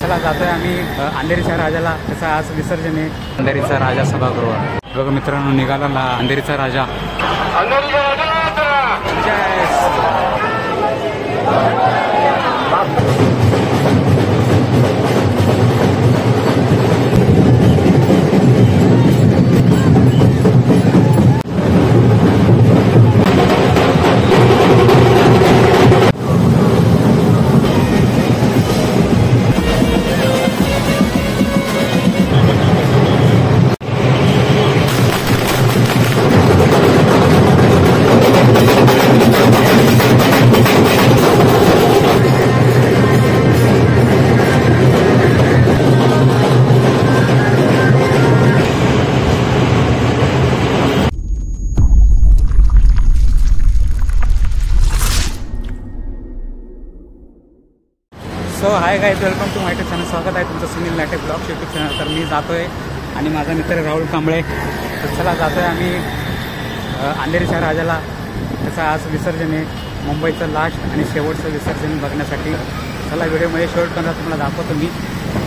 चला जातोय आम्ही अंधेरीच्या राजाला. त्याचा आज विसर्जन आहे. अंधेरीचा राजा सभागृह बघा मित्रांनो, निघाला अंधेरीचा राजा. So hi guys, welcome to my YouTube channel. स्वागत आहे तुमचं सुनील नाटे ब्लॉग्स यूट्यूब चॅनल. तर मी जातोय आणि माझा मित्र राहुल कांबळे. तर चला जातोय आम्ही अंधेरीच्या राजाला. त्याचा आज विसर्जन आहे. मुंबईचं लास्ट आणि शेवटचं विसर्जन बघण्यासाठी चला व्हिडिओमध्ये शेवटपर्यंत तुम्हाला दाखवतो मी.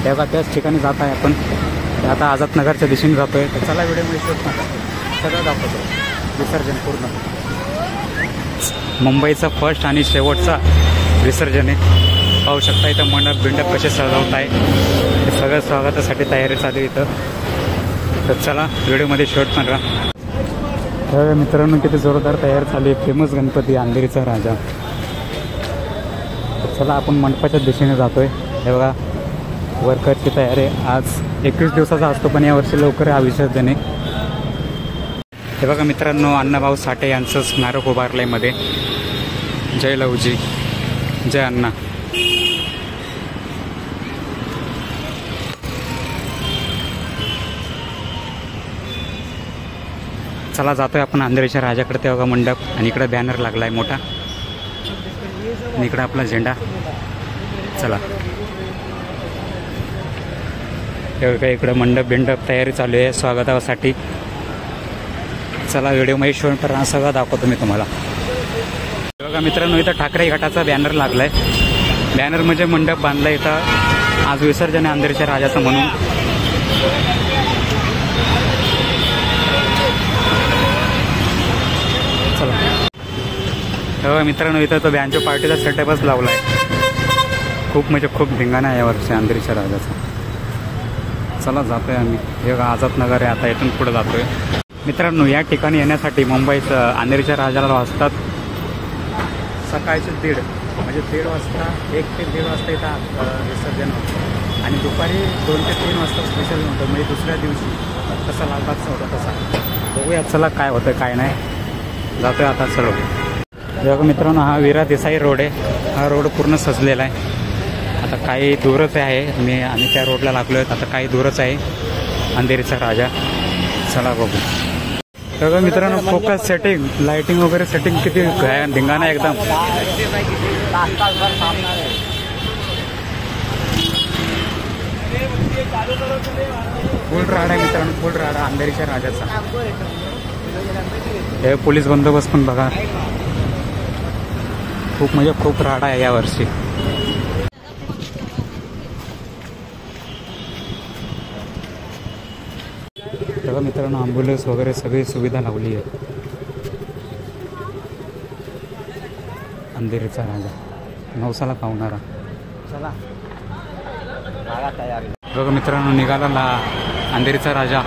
तेव्हा त्याच ठिकाणी जात आहे आपण. आता आझादनगरच्या दिशेने जातोय. तर चला व्हिडिओमध्ये शेवटपर्यंत सगळं दाखवतो. विसर्जन पूर्ण मुंबईचं फर्स्ट आणि शेवटचा विसर्जन आहे. पाहू शकता इथं मंडप बिंडप कसे सजवत आहे. हे सगळं स्वागतासाठी तयारी चालू आहे इथं. तर चला व्हिडिओमध्ये शेवट पण राहा. मित्रांनो किती जोरदार तयार चालू आहे. फेमस गणपती अंधेरीचा राजा. तर चला आपण मंडपाच्या दिशेने जातोय. हे बघा वर्करची तयारी. आज 21 दिवसाचा असतो पण यावर्षी लवकर हा विसर्जन आहे. हे बघा मित्रांनो, अण्णाभाऊ साठे यांचं स्मारक उभारलंय मध्ये. जय लवजी, जय अण्णा. चला जातोय आपण अंधेरीच्या राजाकडे. तेव्हा मंडप आणि इकडे बॅनर लागलाय मोठा आणि इकडे आपला झेंडा. चला तेव्हा इकडे मंडप बिंडप तयारी चालू आहे स्वागतासाठी. चला व्हिडिओमध्ये शेवटपर्यंत सगळं दाखवतो मी तुम्हाला. बघा मित्रांनो, इथं ठाकरे घाटाचा बॅनर लागलाय. बॅनर म्हणजे मंडप बांधलाय इथं. आज विसर्जन आहे अंधेरीच्या राजाचं म्हणून. चला तेव्हा मित्रांनो, इथं तो बँजो पार्टीचा सेटअपच लावला आहे. खूप म्हणजे खूप धिंगाणा आहे यावर्षी अंधेरीच्या राजाचा. चला जातोय आम्ही. हे आझादनगर आहे. आता इथून पुढे जातोय. मित्रांनो, या ठिकाणी येण्यासाठी मुंबईचं अंधेरीच्या राजाला वाजतात सकाळचे 1:30 म्हणजे 1:30 वाजता 1 ते 1:30 वाजता इथं विसर्जन होतं. आणि दुपारी 2 ते 3 वाजता स्पेशल होतं. म्हणजे दुसऱ्या दिवशी तसा लालबागचा होता तसा. बघूया चला काय होतं काय नाही. जातोय आता. चलो बघा मित्रांनो, हा वीरा देसाई रोड आहे. हा रोड पूर्ण सजलेला आहे. आता काही दूरच आहे. आम्ही त्या रोडला लागलो आहेत. आता काही दूरच आहे अंधेरीचा राजा. चला बघू. बघा मित्रांनो, फोकस सेटिंग, लाइटिंग वगैरे सेटिंग किती धिंगाणा एकदम. फुल राडा आहे मित्रांनो, फुल राडा अंधेरीच्या राजाचा. हे पोलीस बंदोबस्त पण बघा. खूप म्हणजे खूप राडा आहे यावर्षी. बघा मित्रांनो, ॲम्ब्युलन्स वगैरे सगळी सुविधा लावली आहे. अंधेरीचा राजा नवसाला पावणारा. चला बघा मित्रांनो, निघाला अंधेरीचा राजा.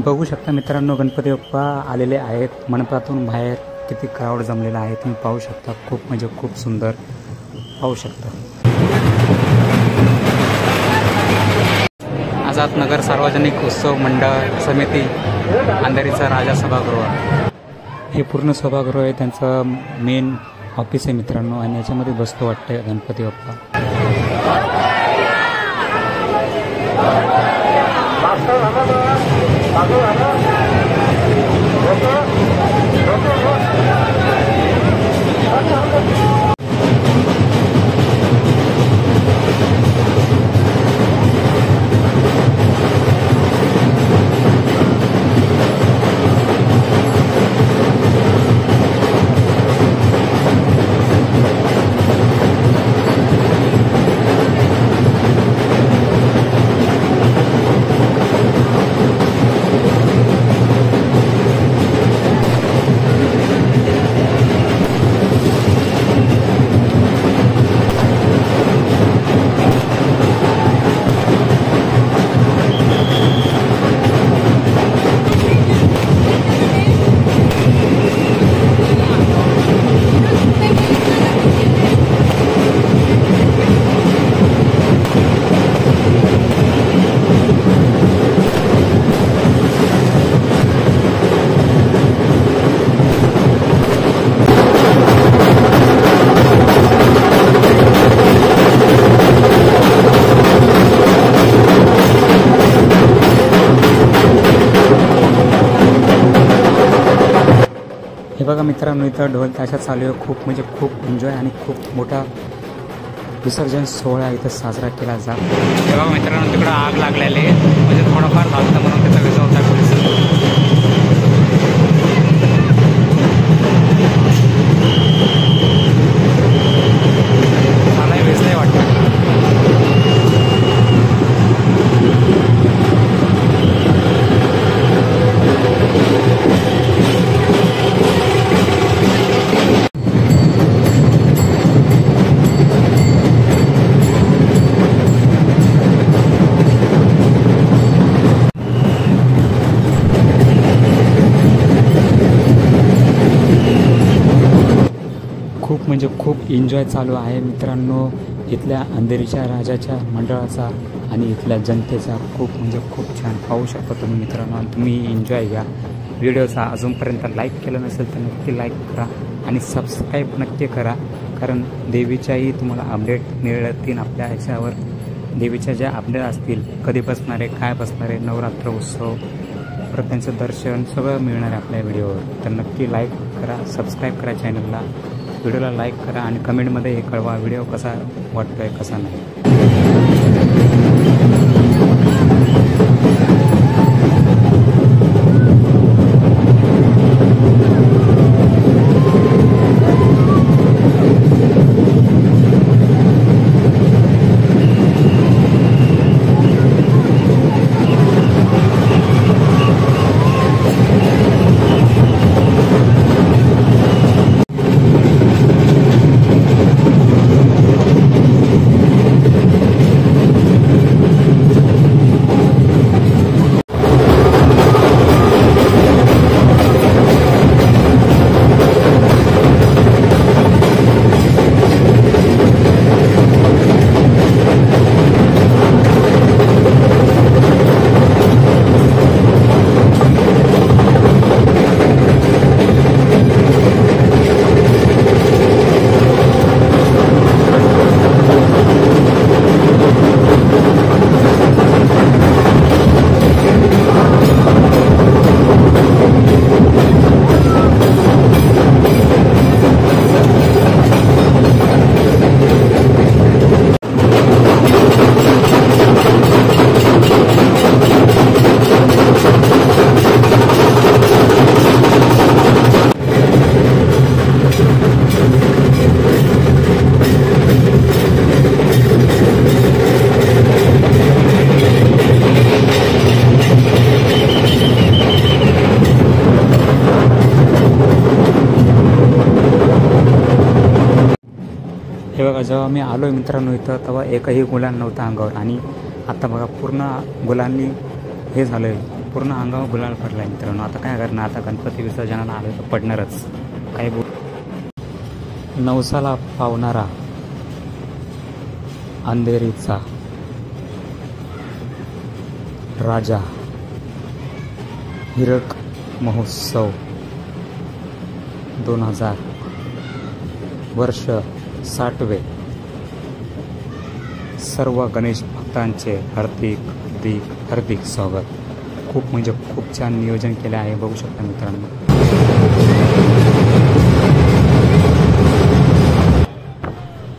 बघू शकता मित्रांनो, गणपती बाप्पा आलेले आहेत. मंडपातून बाहेर किती क्राऊड जमलेला आहे तुम्ही पाहू शकता. खूप म्हणजे खूप सुंदर पाहू शकता. आझाद नगर सार्वजनिक उत्सव मंडळ समिती अंधेरीचा राजा सभागृह, हे पूर्ण सभागृह आहे, त्यांचं मेन ऑफिस आहे मित्रांनो. आणि याच्यामध्ये बसतो वाटतं गणपती बाप्पा. हे बघा मित्रांनो, इथं ढोल ताशा चालू आहे. खूप म्हणजे खूप एन्जॉय आणि खूप मोठा विसर्जन सोहळा इथं साजरा केला जातो. हे बघा मित्रांनो, तिकडं आग लागलेली आहे, म्हणजे थोडंफार झालं म्हणून त्याचा विझवता पोलीस. मला वेचलंय वाटतं. खूप म्हणजे खूप एन्जॉय चालू आहे मित्रांनो, इथल्या अंधेरीच्या राजाच्या मंडळाचा आणि इथल्या जनतेचा. खूप म्हणजे खूप छान पाहू शकता तुम्ही मित्रांनो, आणि तुम्ही एन्जॉय घ्या. व्हिडिओचा अजूनपर्यंत लाईक केलं नसेल तर नक्की लाईक करा आणि सबस्क्राईब नक्की करा, कारण देवीच्याही तुम्हाला अपडेट मिळतील आपल्या ह्याच्यावर. देवीच्या ज्या अपडेट असतील, कधी बसणार आहे, काय बसणार आहे, नवरात्र उत्सव, परत त्यांचं दर्शन सगळं मिळणार आहे आपल्या व्हिडिओवर. तर नक्की लाईक करा, सबस्क्राईब करा चॅनलला, व्हिडिओला लाईक करा आणि कमेंटमध्ये हे कळवा व्हिडिओ कसा वाटतोय कसा नाही. हे बघा, जेव्हा मी आलो आहे मित्रांनो इथं, तेव्हा एकही गुलाल नव्हता अंगावर, आणि आता बघा पूर्ण गुलांनी हे झालं आहे, पूर्ण अंगावर गुलाल पडला मित्रांनो. आता काय करणार, आता गणपती विसर्जनाला आलो तर पडणारच. काय नवसाला पावणारा अंधेरीचा राजा हिरक महोत्सव 2000 वर्ष 60वे. सर्व गणेश भक्तांचे हार्दिक स्वागत. खूप म्हणजे खूप छान नियोजन केले आहे, बघू शकता मित्रांनो.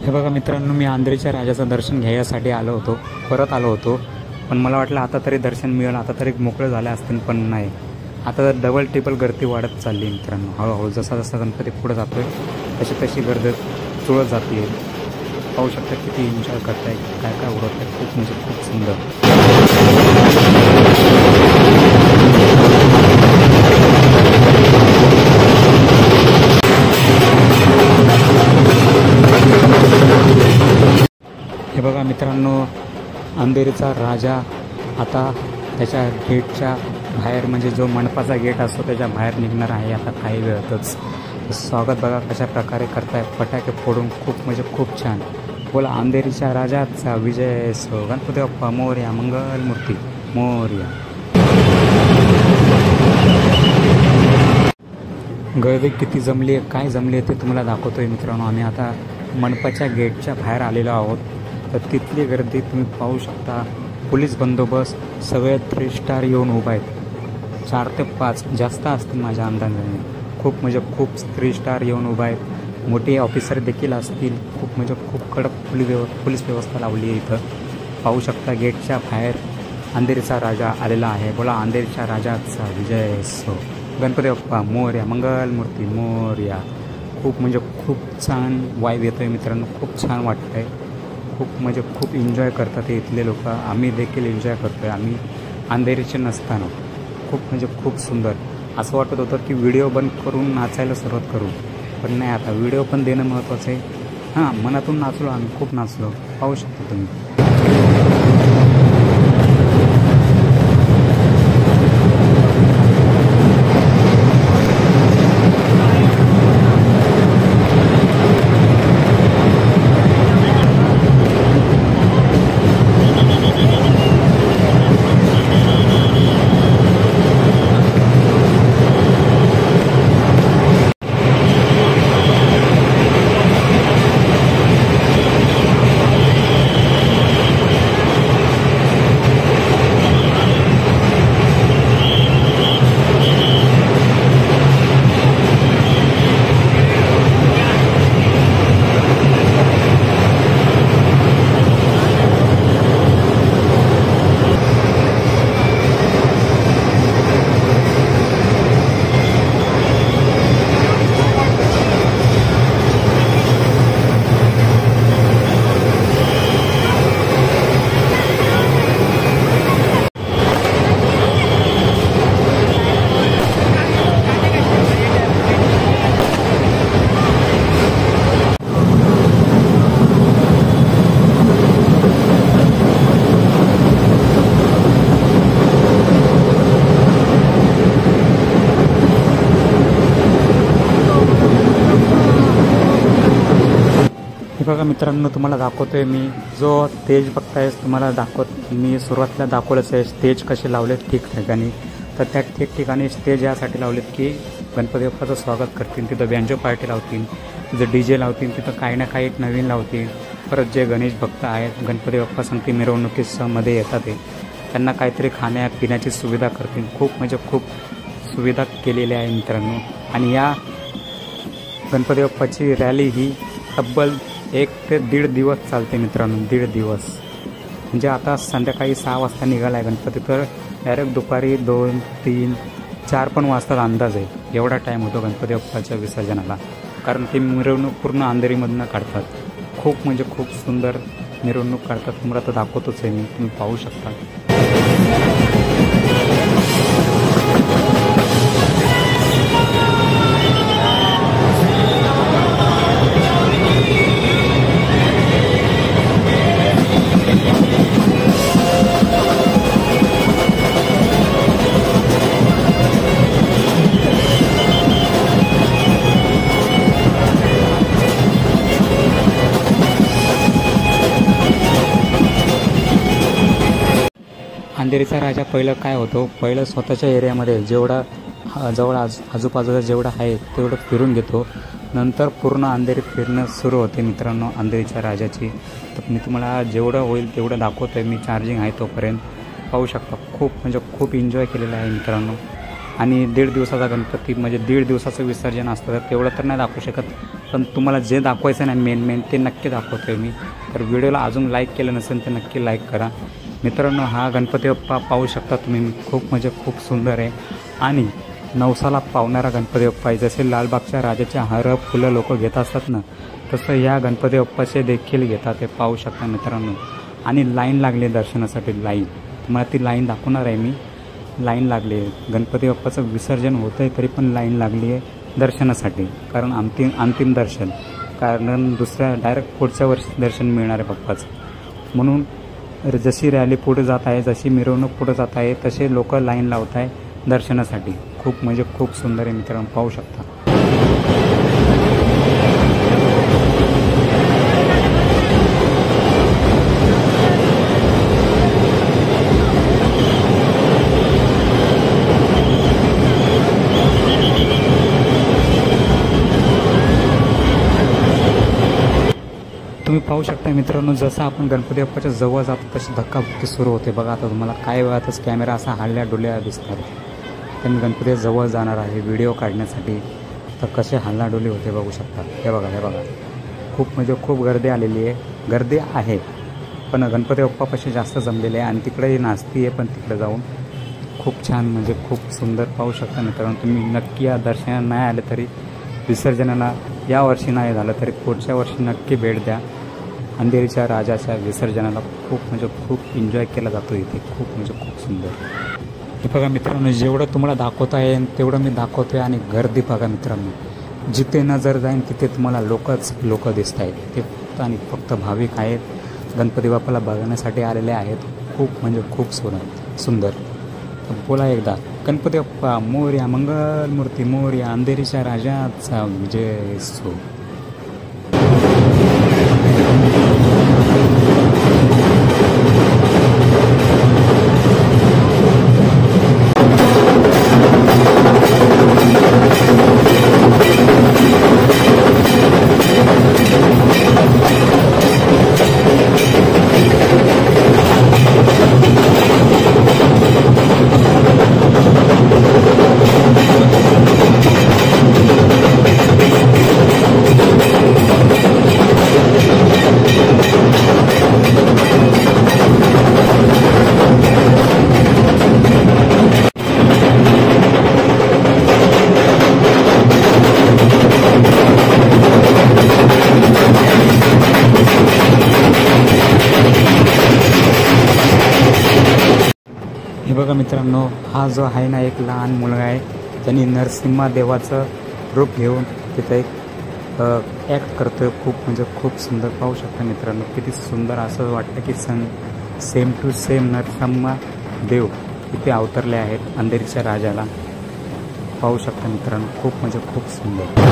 हे बघा मित्रांनो, मी अंधेरीच्या राजाचं दर्शन घ्यायसाठी परत आलो होतो. पण मला वाटलं आता तरी दर्शन मिळेल, आता तरी मोकळे झाले असतील, पण नाही. आता डबल टेबल गर्दी वाढत चालली मित्रांनो. हळूहळू जसा जसा गणपती पुढे जातोय तशी गर्दी जुळत जाते. पाहू शकता किती एन्जॉय करताय, काय काय उडत आहे. खूप म्हणजे खूप सुंदर. हे बघा मित्रांनो, अंधेरीचा राजा आता त्याच्या गेटच्या बाहेर, म्हणजे जो मंडपाचा गेट असतो त्याच्या बाहेर निघणार आहे आता काही वेळातच. स्वागत बघा कशा प्रकारे करताय, फटाके फोडून. खूप म्हणजे खूप छान. बोला अंधेरीच्या राजाचा विजय असो. गणपती बाप्पा मोरया, मंगलमूर्ती मोरया. गर्दी किती जमली आहे, काय जमली आहे ते तुम्हाला दाखवतोय मित्रांनो. आम्ही आता मंडपाच्या गेटच्या बाहेर आलेलो आहोत. तर तिथली गर्दी तुम्ही पाहू शकता. पोलीस बंदोबस्त सगळे 3 स्टार येऊन उभा आहेत. 4 ते 5 जास्त असतील माझ्या अंदाजाने. खूप म्हणजे खूप 3 स्टार येऊन उभा आहेत. मोठे ऑफिसर देखील असतील. खूप म्हणजे खूप कडक पोलीस व्यवस्था लावली आहे इथं. पाहू शकता गेटच्या बाहेर अंधेरीचा राजा आलेला आहे. बोला अंधेरीच्या राजाचा विजय असो. गणपती बाप्पा मोरया, मंगलमूर्ती मोरया. खूप म्हणजे खूप छान वाईब येतोय मित्रांनो. खूप छान वाटतंय. खूप म्हणजे खूप एन्जॉय करतात इथले लोक. आम्ही देखील एन्जॉय करतोय. आम्ही अंधेरीचे नसताना खूप म्हणजे खूप सुंदर. असं वाटत होतं की व्हिडिओ बंद करून नाचायला सुरुवात करू, पण नाही, आता व्हिडिओ पण देणं महत्त्वाचं आहे. हां, मनातून नाचलो आम्ही, खूप नाचलो. पाहू शकता तुम्ही. बघा मित्रांनो, तुम्हाला दाखवतोय मी जो स्टेज बघताय, तुम्हाला मी सुरुवातीला दाखवलंच आहे स्टेज कसे लावलेत ठिकठिकाणी. तर त्या ठिकठिकाणी स्टेज यासाठी लावलेत की गणपती बाप्पाचं स्वागत करतील. तिथं बँजो पार्टी लावतील, तिथं DJ लावतील, तिथं काही ना काही नवीन लावतील. परत जे गणेश भक्त आहेत, गणपती बाप्पा सांगते मिरवणुकीमध्ये येतात ते, त्यांना काहीतरी खाण्यापिण्याची सुविधा करतील. खूप म्हणजे खूप सुविधा केलेल्या आहे मित्रांनो. आणि या गणपती बाप्पाची रॅली ही तब्बल 1 ते 1.5 दिवस चालते मित्रांनो. 1.5 दिवस म्हणजे आता संध्याकाळी 6 वाजता निघाला आहे गणपती, तर डायरेक्ट दुपारी 2, 3, 4 पण वाजता अंदाज आहे. एवढा टाईम होतो गणपती बाप्पाच्या विसर्जनाला, कारण ती मिरवणूक पूर्ण अंधेरीमधून काढतात. खूप म्हणजे खूप सुंदर मिरवणूक काढतात. तुम्हाला तर दाखवतोच आहे मी, तुम्ही पाहू शकता. अंधेरीचा राजा पहिलं काय होतो, पहिलं स्वतःच्या एरियामध्ये जेवढा जवळ आजूबाजूला जेवढं आहे तेवढं फिरून घेतो. नंतर पूर्ण अंधेरी फिरणं सुरू होते मित्रांनो अंधेरीच्या राजाची. तर मी तुम्हाला जेवढं होईल तेवढं दाखवतो आहे. मी चार्जिंग आहे तोपर्यंत पाहू शकता. खूप एन्जॉय केलेलं आहे मित्रांनो. आणि 1.5 दिवसाचा गणपती म्हणजे 1.5 दिवसाचं विसर्जन असतं. तर तेवढं तर नाही दाखवू शकत, पण तुम्हाला जे दाखवायचं नाही मेन ते नक्की दाखवतो आहे मी. तर व्हिडिओला अजून लाईक केलं नसेल तर नक्की लाईक करा मित्रांनो. हा गणपती बाप्पा पाहू शकता तुम्ही. खूप सुंदर आहे आणि नवसाला पावणारा गणपती बाप्पा आहे. जसे लालबागच्या राजाच्या हार फुलं लोक घेत असतात ना, तसं या गणपती बाप्पाचे देखील घेतात. ते पाहू शकता मित्रांनो. आणि लाईन लागली दर्शनासाठी. लाईन तुम्हाला ती लाईन दाखवणार आहे मी. लाईन लागली आहे. गणपती बाप्पाचं विसर्जन होतं आहे तरी पण लाईन लागली आहे दर्शनासाठी. कारण अंतिम दर्शन, कारण दुसऱ्या डायरेक्ट पुढच्या वर्षी दर्शन मिळणार आहे बाप्पाचं. म्हणून जशी रॅली पुढे जात आहे, जशी मिरवणूक पुढे जात आहे, तसे लोक लाईन लावत आहे दर्शनासाठी. खूप सुंदर आहे मित्रांनो, पाहू शकता. तुम्ही पाहू शकता मित्रांनो, जसं आपण गणपती बाप्पाच्या जवळ जातो तशी धक्काबुक्की सुरू होते बघा. आता तुम्हाला काय वेळातच कॅमेरा असा हलल्या डुल्या दिसणार. तर मी गणपती जवळ जाणार आहे व्हिडिओ काढण्यासाठी. तर कसे हल्लाडोली होते बघू शकता. हे बघा. खूप गर्दी आलेली आहे. गर्दी आहे पण गणपती बाप्पापाशी जास्त जमलेले आहे. आणि तिकडेही नाचती आहे पण तिकडे जाऊन खूप छान खूप सुंदर पाहू शकता मित्रांनो. तुम्ही नक्की या दर्शनाला नाही आले तरी, विसर्जनाला या वर्षी नाही झालं तरी पुढच्या वर्षी नक्की भेट द्या. अंधेरीच्या राजाच्या विसर्जनाला खूप एन्जॉय केला जातो इथे. खूप सुंदर. हे बघा मित्रांनो, जेवढं तुम्हाला दाखवत आहे तेवढं मी दाखवतो आहे. आणि गर्दी बघा मित्रांनो, जिथे नजर जाईन तिथे तुम्हाला लोक दिसत आहेत. ते फक्त भाविक आहेत, गणपती बाप्पाला बघण्यासाठी आलेले आहेत. खूप सुंदर. तर बोला एकदा, गणपती बाप्पा मोरया, मंगलमूर्ती मोरया, अंधेरीच्या राजाचा विजय असो. हे बघा मित्रांनो, हा जो आहे ना एक लहान मुलगा आहे, त्यांनी नरसिंहा देवाचं रूप घेऊन तिथे एक ॲक्ट करतोय. खूप सुंदर पाहू शकता मित्रांनो. किती सुंदर. असं वाटतं की सेम टू सेम नरसिंहा देव इथे अवतरले आहेत अंधेरीच्या राजाला. पाहू शकता मित्रांनो. खूप सुंदर.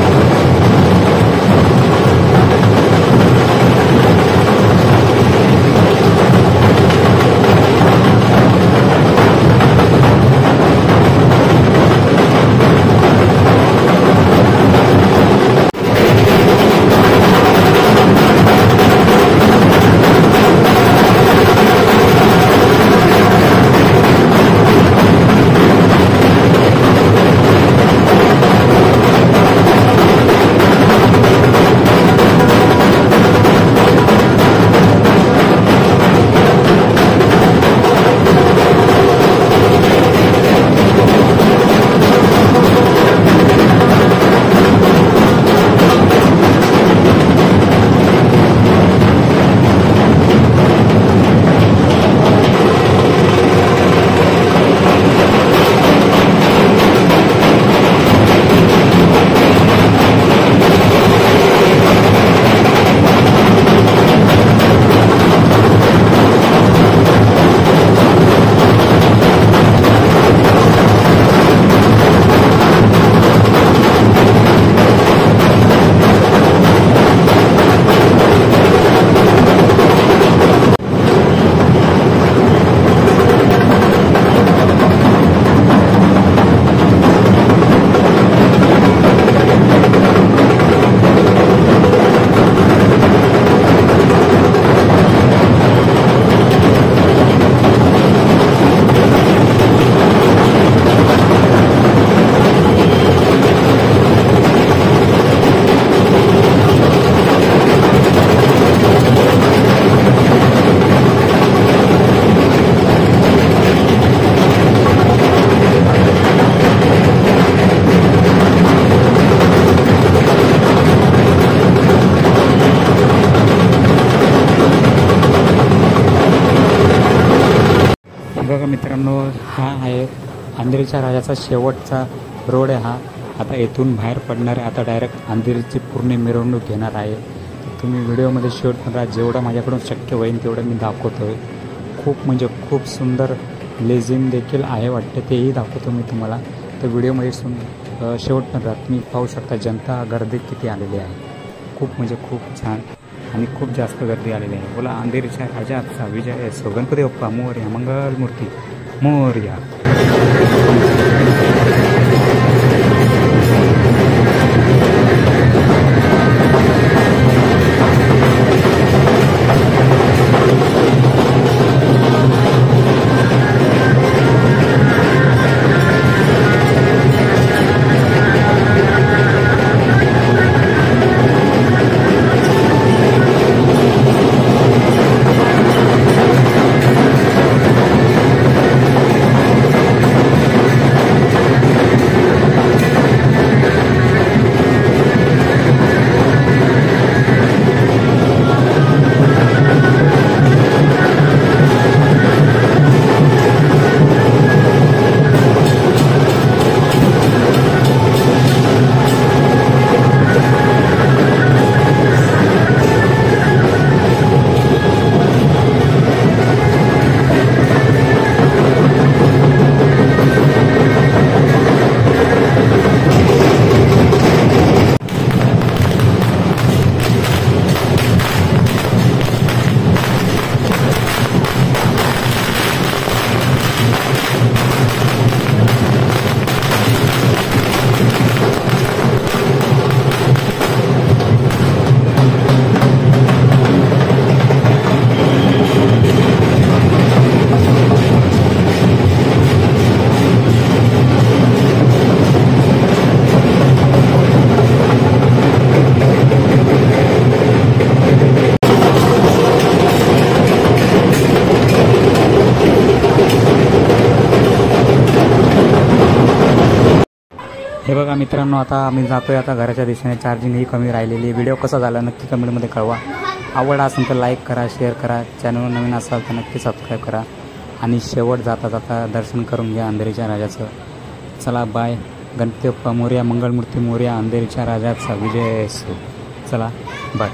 बघा मित्रांनो, हा आहे अंधेरीच्या राजाचा शेवटचा रोड आहे हा. आता येथून बाहेर पडणार आहे. आता डायरेक्ट अंधेरीची पूर्ण मिरवणूक घेणार आहे. तुम्ही व्हिडिओमध्ये शेवट करा. जेवढं माझ्याकडून शक्य होईल तेवढं मी दाखवतो आहे. खूप म्हणजे खूप सुंदर लेझिम देखील आहे वाटते, तेही दाखवतो मी तुम्हाला. तर व्हिडिओमध्ये शेवट करा. तुम्ही पाहू शकता जनता गर्दी किती आलेली आहे. खूप म्हणजे खूप छान आणि खूप जास्त गर्दी आलेली आहे. बोला अंधेरीच्या राजाचा विजय असो. गणपती बाप्पा मोरया, मंगलमूर्ती मोरया. हे बघा मित्रांनो, आता आम्ही जातोय आता घराच्या दिशेने. चार्जिंग ही कमी राहिलेली आहे. व्हिडिओ कसा झाला नक्की कमेंटमध्ये कळवा. आवडला असेल तर लाईक करा, शेअर करा. चॅनलवर नवीन असाल तर नक्की सबस्क्राईब करा. आणि शेवट जाता जाता दर्शन करून घ्या अंधेरीच्या राजाचं. चला बाय. गणपती बाप्पा मोरया, मंगलमूर्ती मोरया, अंधेरीच्या राजाचा विजय असो. चला बाय.